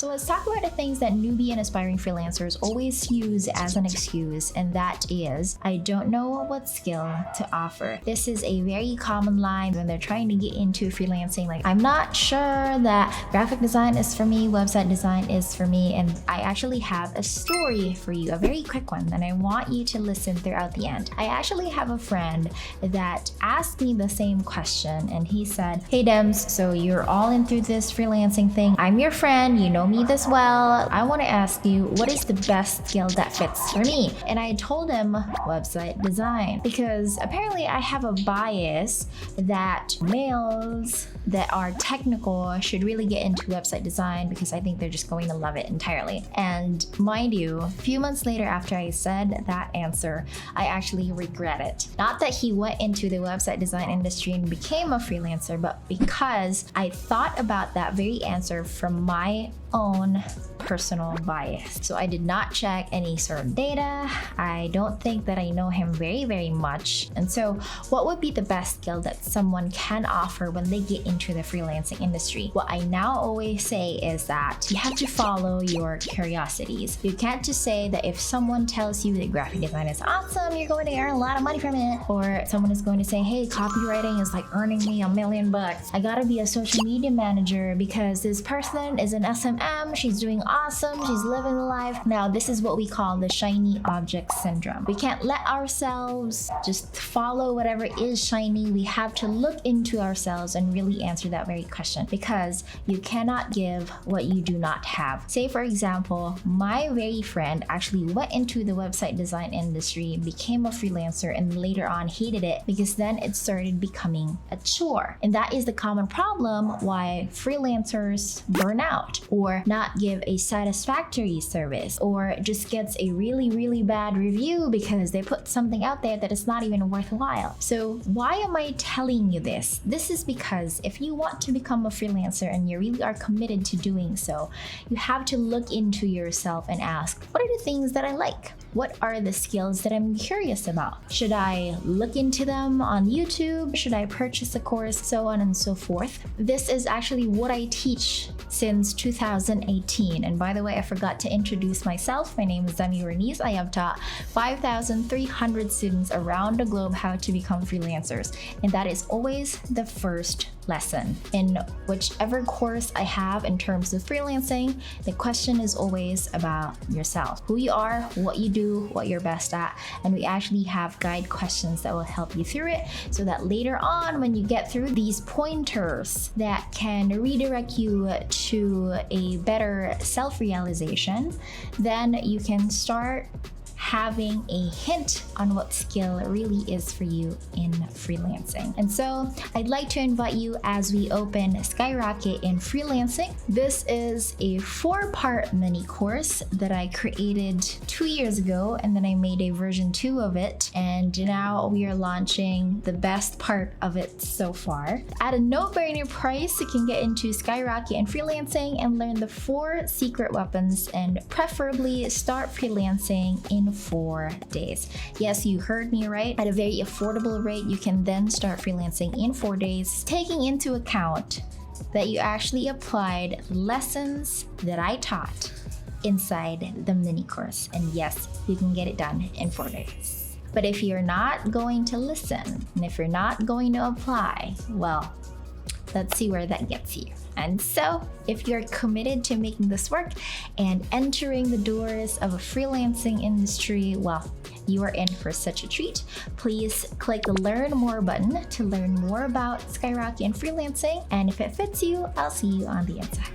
So let's talk about the things that newbie and aspiring freelancers always use as an excuse, and that is, I don't know what skill to offer. This is a very common line when they're trying to get into freelancing, like, I'm not sure that graphic design is for me, website design is for me. And I actually have a story for you, a very quick one, and I want you to listen throughout the end. I actually have a friend that asked me the same question, and he said, hey Dems, so you're all into this freelancing thing. I'm your friend, you know me this well. I want to ask you, what is the best skill that fits for me? And I told him website design, because apparently I have a bias that males that are technical should really get into website design because I think they're just going to love it entirely. And mind you, a few months later after I said that answer, I actually regret it. Not that he went into the website design industry and became a freelancer, but because I thought about that very answer from my own personal bias. So I did not check any sort of data. I don't think that I know him very much. And so what would be the best skill that someone can offer when they get into the freelancing industry? What I now always say is that you have to follow your curiosities. You can't just say that if someone tells you that graphic design is awesome, you're going to earn a lot of money from it. Or someone is going to say, hey, copywriting is like earning me $1 million. I gotta be a social media manager because this person is an SMM, she's doing awesome, she's living the life. Now, this is what we call the shiny object syndrome. We can't let ourselves just follow whatever is shiny. We have to look into ourselves and really answer that very question, because you cannot give what you do not have. Say, for example, my very friend actually went into the website design industry, became a freelancer, and later on hated it because then it started becoming a chore. And that is the common problem why freelancers burn out or not give a satisfactory service, or just gets a really bad review because they put something out there that is not even worthwhile. So why am I telling you this? This is because if you want to become a freelancer and you really are committed to doing so, you have to look into yourself and ask, what are the things that I like? What are the skills that I'm curious about? Should I look into them on YouTube? Should I purchase a course? So on and so forth. This is actually what I teach since 2018. And by the way, I forgot to introduce myself. My name is Demi. I have taught 5,300 students around the globe how to become freelancers. And that is always the first lesson. In whichever course I have in terms of freelancing, the question is always about yourself. Who you are, what you do, what you're best at. And we actually have guide questions that will help you through it, so that later on when you get through these pointers that can redirect you to a better self-realization, then you can start having a hint on what skill really is for you in freelancing. And so I'd like to invite you as we open Skyrocket in Freelancing. This is a 4-part mini course that I created 2 years ago, and then I made a version 2 of it. And now we are launching the best part of it so far. At a no-brainer price, you can get into Skyrocket in Freelancing and learn the 4 secret weapons and preferably start freelancing in 4 days. Yes, you heard me right. At a very affordable rate, you can then start freelancing in 4 days, taking into account that you actually applied lessons that I taught inside the mini course. And yes, you can get it done in 4 days. But if you're not going to listen, and if you're not going to apply, well, let's see where that gets you. And so, if you're committed to making this work and entering the doors of a freelancing industry, well, you are in for such a treat. Please click the Learn More button to learn more about Skyrocket and freelancing. And if it fits you, I'll see you on the inside.